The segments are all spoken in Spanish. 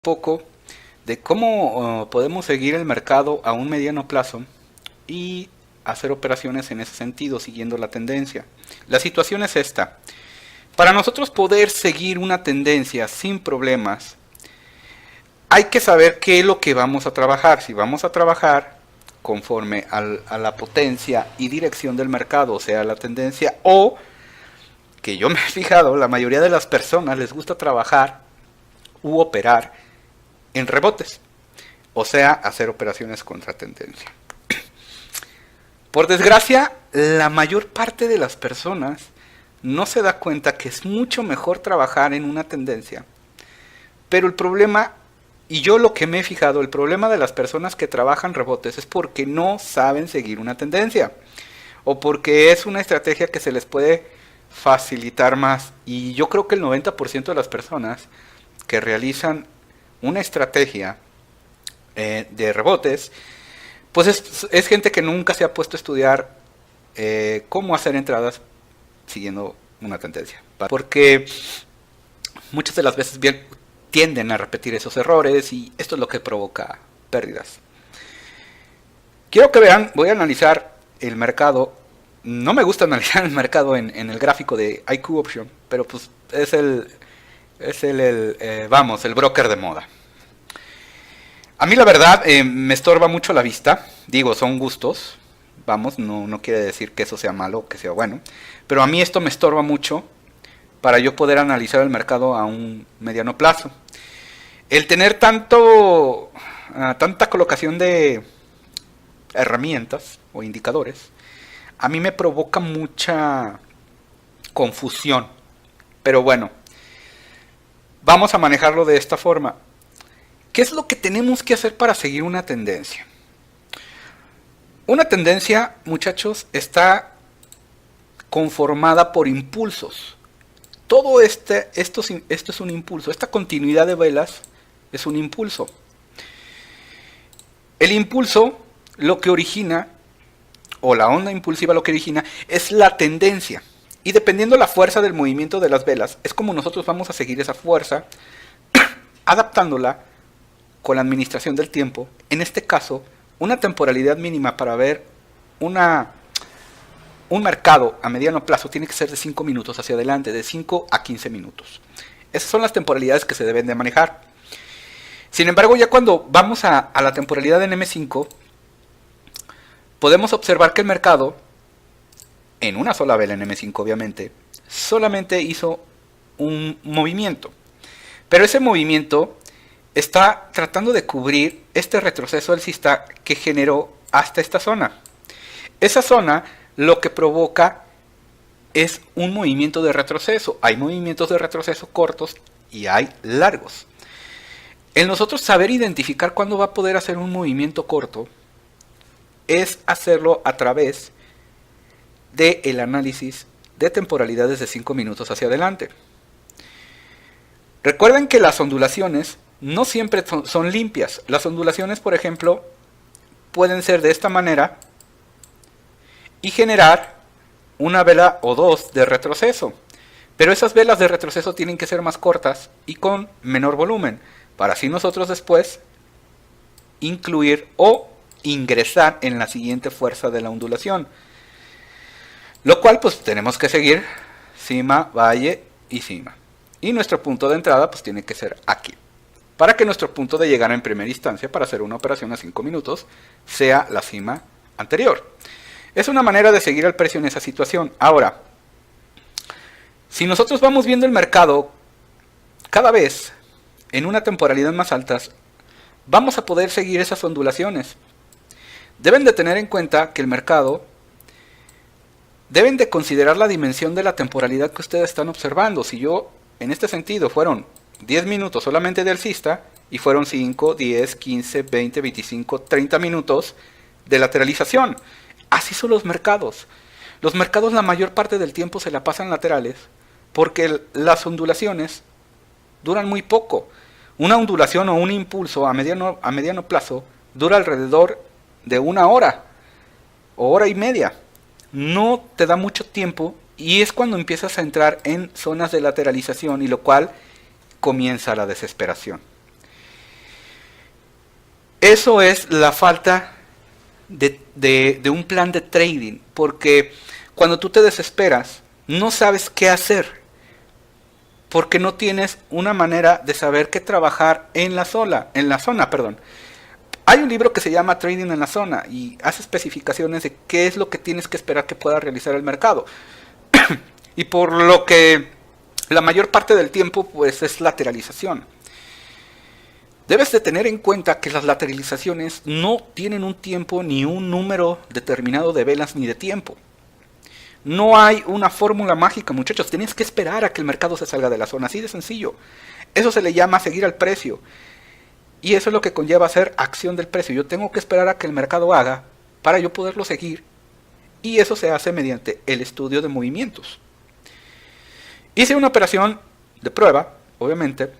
Poco de cómo podemos seguir el mercado a un mediano plazo y hacer operaciones en ese sentido, siguiendo la tendencia. La situación es esta. Para nosotros poder seguir una tendencia sin problemas, hay que saber qué es lo que vamos a trabajar. Si vamos a trabajar conforme a la potencia y dirección del mercado, o sea, la tendencia, o que yo me he fijado, la mayoría de las personas les gusta trabajar u operar en rebotes, o sea, hacer operaciones contra tendencia. Por desgracia, la mayor parte de las personas no se da cuenta que es mucho mejor trabajar en una tendencia. Pero el problema, y yo lo que me he fijado, el problema de las personas que trabajan rebotes es porque no saben seguir una tendencia, o porque es una estrategia que se les puede facilitar más. Y yo creo que el 90% de las personas que realizan una estrategia de rebotes, pues es gente que nunca se ha puesto a estudiar cómo hacer entradas siguiendo una tendencia. Porque muchas de las veces bien tienden a repetir esos errores y esto es lo que provoca pérdidas. Quiero que vean, voy a analizar el mercado. No me gusta analizar el mercado en el gráfico de IQ Option, pero pues es el broker de moda. A mí la verdad me estorba mucho la vista. Digo, son gustos. Vamos, no quiere decir que eso sea malo o que sea bueno. Pero a mí esto me estorba mucho para yo poder analizar el mercado a un mediano plazo. El tener tanta colocación de herramientas o indicadores, a mí me provoca mucha confusión. Pero bueno, vamos a manejarlo de esta forma. ¿Qué es lo que tenemos que hacer para seguir una tendencia? Una tendencia, muchachos, está conformada por impulsos. Todo esto es un impulso. Esta continuidad de velas es un impulso. El impulso lo que origina, o la onda impulsiva lo que origina, es la tendencia. Y dependiendo la fuerza del movimiento de las velas, es como nosotros vamos a seguir esa fuerza, adaptándola con la administración del tiempo. En este caso, una temporalidad mínima para ver un mercado a mediano plazo tiene que ser de 5 minutos hacia adelante, de 5 a 15 minutos. Esas son las temporalidades que se deben de manejar. Sin embargo, ya cuando vamos a la temporalidad en M5, podemos observar que el mercado, en una sola vela en M5 obviamente, solamente hizo un movimiento. Pero ese movimiento está tratando de cubrir este retroceso alcista que generó hasta esta zona. Esa zona lo que provoca es un movimiento de retroceso. Hay movimientos de retroceso cortos y hay largos. El nosotros saber identificar cuándo va a poder hacer un movimiento corto es hacerlo a través del análisis de temporalidades de 5 minutos hacia adelante. Recuerden que las ondulaciones no siempre son limpias. Las ondulaciones, por ejemplo, pueden ser de esta manera y generar una vela o dos de retroceso. Pero esas velas de retroceso tienen que ser más cortas y con menor volumen, para así nosotros después incluir o ingresar en la siguiente fuerza de la ondulación. Lo cual pues tenemos que seguir cima, valle y cima. Y nuestro punto de entrada pues tiene que ser aquí, para que nuestro punto de llegada en primera instancia para hacer una operación a 5 minutos sea la cima anterior. Es una manera de seguir el precio en esa situación. Ahora, si nosotros vamos viendo el mercado cada vez en una temporalidad más altas, vamos a poder seguir esas ondulaciones. Deben de tener en cuenta que el mercado, deben de considerar la dimensión de la temporalidad que ustedes están observando. Si yo, en este sentido, fueron 10 minutos solamente de alcista y fueron 5, 10, 15, 20, 25, 30 minutos de lateralización. Así son los mercados. Los mercados la mayor parte del tiempo se la pasan laterales porque las ondulaciones duran muy poco. Una ondulación o un impulso a mediano plazo dura alrededor de 1 hora o hora y media. No te da mucho tiempo y es cuando empiezas a entrar en zonas de lateralización y lo cual comienza la desesperación. Eso es la falta de un plan de trading, porque cuando tú te desesperas, no sabes qué hacer, porque no tienes una manera de saber qué trabajar en la zona, perdón. Hay un libro que se llama Trading en la Zona y hace especificaciones de qué es lo que tienes que esperar que pueda realizar el mercado. Y por lo que la mayor parte del tiempo pues es lateralización. Debes de tener en cuenta que las lateralizaciones no tienen un tiempo ni un número determinado de velas ni de tiempo. No hay una fórmula mágica, muchachos. Tienes que esperar a que el mercado se salga de la zona, así de sencillo. Eso se le llama seguir al precio. Y eso es lo que conlleva hacer acción del precio. Yo tengo que esperar a que el mercado haga para yo poderlo seguir. Y eso se hace mediante el estudio de movimientos. Hice una operación de prueba, obviamente.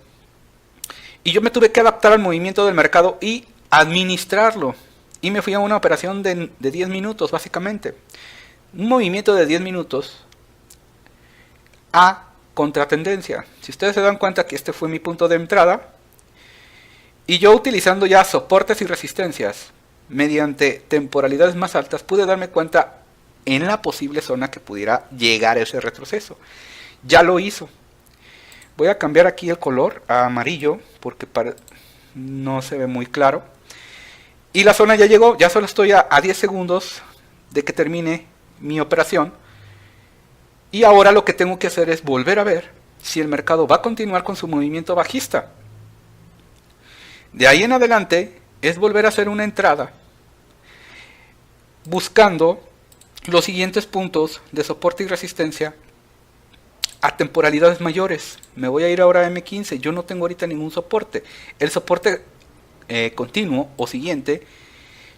Y yo me tuve que adaptar al movimiento del mercado y administrarlo. Y me fui a una operación de 10 minutos, básicamente. Un movimiento de 10 minutos a contratendencia. Si ustedes se dan cuenta que este fue mi punto de entrada, y yo utilizando ya soportes y resistencias mediante temporalidades más altas, pude darme cuenta en la posible zona que pudiera llegar ese retroceso. Ya lo hizo. Voy a cambiar aquí el color a amarillo porque no se ve muy claro. Y la zona ya llegó, ya solo estoy a 10 segundos de que termine mi operación. Y ahora lo que tengo que hacer es volver a ver si el mercado va a continuar con su movimiento bajista. De ahí en adelante es volver a hacer una entrada buscando los siguientes puntos de soporte y resistencia a temporalidades mayores. Me voy a ir ahora a M15, yo no tengo ahorita ningún soporte. El soporte continuo o siguiente,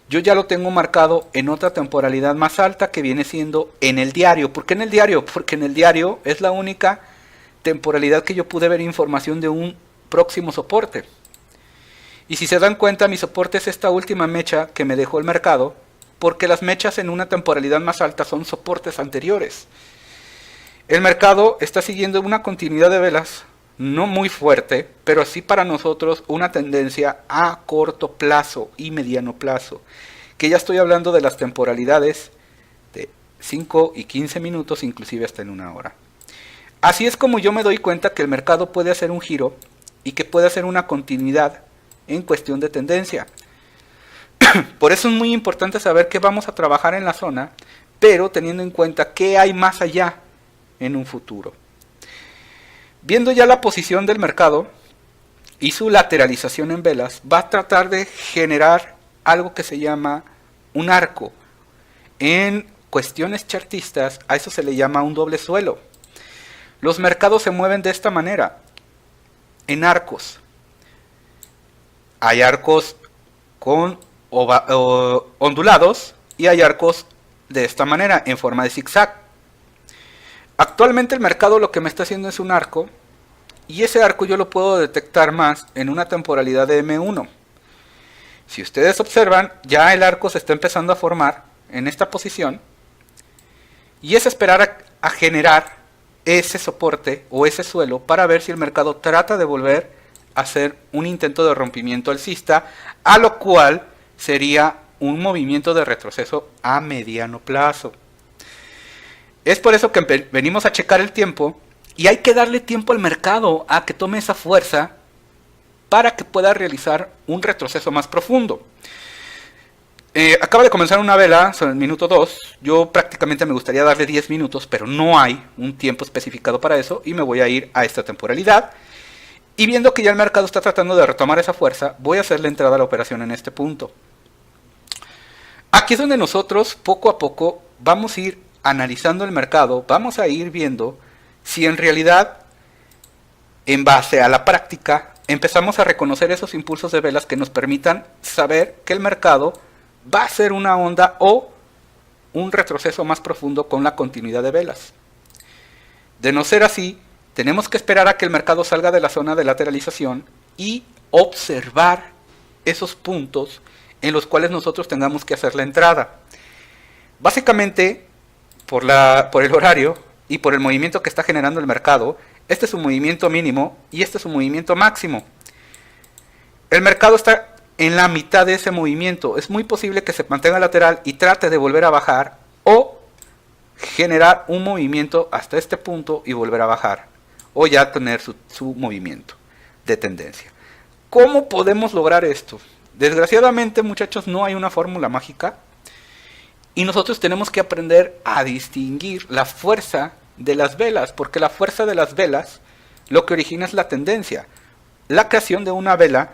yo ya lo tengo marcado en otra temporalidad más alta que viene siendo en el diario. ¿Por qué en el diario? Porque en el diario es la única temporalidad que yo pude ver información de un próximo soporte. Y si se dan cuenta, mi soporte es esta última mecha que me dejó el mercado, porque las mechas en una temporalidad más alta son soportes anteriores. El mercado está siguiendo una continuidad de velas, no muy fuerte, pero sí para nosotros una tendencia a corto plazo y mediano plazo, que ya estoy hablando de las temporalidades de 5 y 15 minutos, inclusive hasta en una hora. Así es como yo me doy cuenta que el mercado puede hacer un giro y que puede hacer una continuidad en cuestión de tendencia. Por eso es muy importante saber que vamos a trabajar en la zona, pero teniendo en cuenta qué hay más allá en un futuro. Viendo ya la posición del mercado y su lateralización en velas, va a tratar de generar algo que se llama un arco. En cuestiones chartistas a eso se le llama un doble suelo. Los mercados se mueven de esta manera, en arcos. Hay arcos con ondulados y hay arcos de esta manera, en forma de zigzag. Actualmente el mercado lo que me está haciendo es un arco, y ese arco yo lo puedo detectar más en una temporalidad de M1. Si ustedes observan, ya el arco se está empezando a formar en esta posición, y es esperar a generar ese soporte o ese suelo para ver si el mercado trata de volver a hacer un intento de rompimiento alcista, a lo cual sería un movimiento de retroceso a mediano plazo. Es por eso que venimos a checar el tiempo, y hay que darle tiempo al mercado a que tome esa fuerza para que pueda realizar un retroceso más profundo. Acaba de comenzar una vela, son el minuto 2. Yo prácticamente me gustaría darle 10 minutos, pero no hay un tiempo especificado para eso, y me voy a ir a esta temporalidad. Y viendo que ya el mercado está tratando de retomar esa fuerza, voy a hacerle entrada a la operación en este punto. Aquí es donde nosotros poco a poco vamos a ir analizando el mercado, vamos a ir viendo si en realidad, en base a la práctica, empezamos a reconocer esos impulsos de velas que nos permitan saber que el mercado va a ser una onda o un retroceso más profundo con la continuidad de velas. De no ser así, tenemos que esperar a que el mercado salga de la zona de lateralización y observar esos puntos en los cuales nosotros tengamos que hacer la entrada. Básicamente, por el horario y por el movimiento que está generando el mercado, este es un movimiento mínimo y este es un movimiento máximo. El mercado está en la mitad de ese movimiento. Es muy posible que se mantenga lateral y trate de volver a bajar, o generar un movimiento hasta este punto y volver a bajar, o ya tener su movimiento de tendencia. ¿Cómo podemos lograr esto? Desgraciadamente, muchachos, no hay una fórmula mágica, y nosotros tenemos que aprender a distinguir la fuerza de las velas, porque la fuerza de las velas lo que origina es la tendencia. La creación de una vela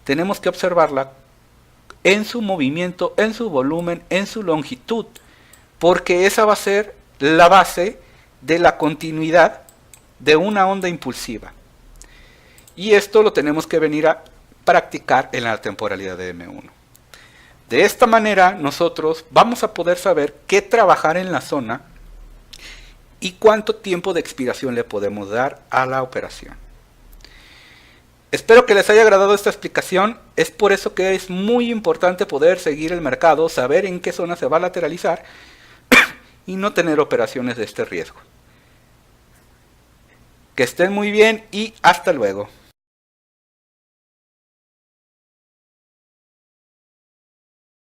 tenemos que observarla en su movimiento, en su volumen, en su longitud, porque esa va a ser la base de la continuidad de una onda impulsiva. Y esto lo tenemos que venir a practicar en la temporalidad de M1. De esta manera nosotros vamos a poder saber qué trabajar en la zona y cuánto tiempo de expiración le podemos dar a la operación. Espero que les haya agradado esta explicación. Es por eso que es muy importante poder seguir el mercado, saber en qué zona se va a lateralizar y no tener operaciones de este riesgo. Que estén muy bien y hasta luego.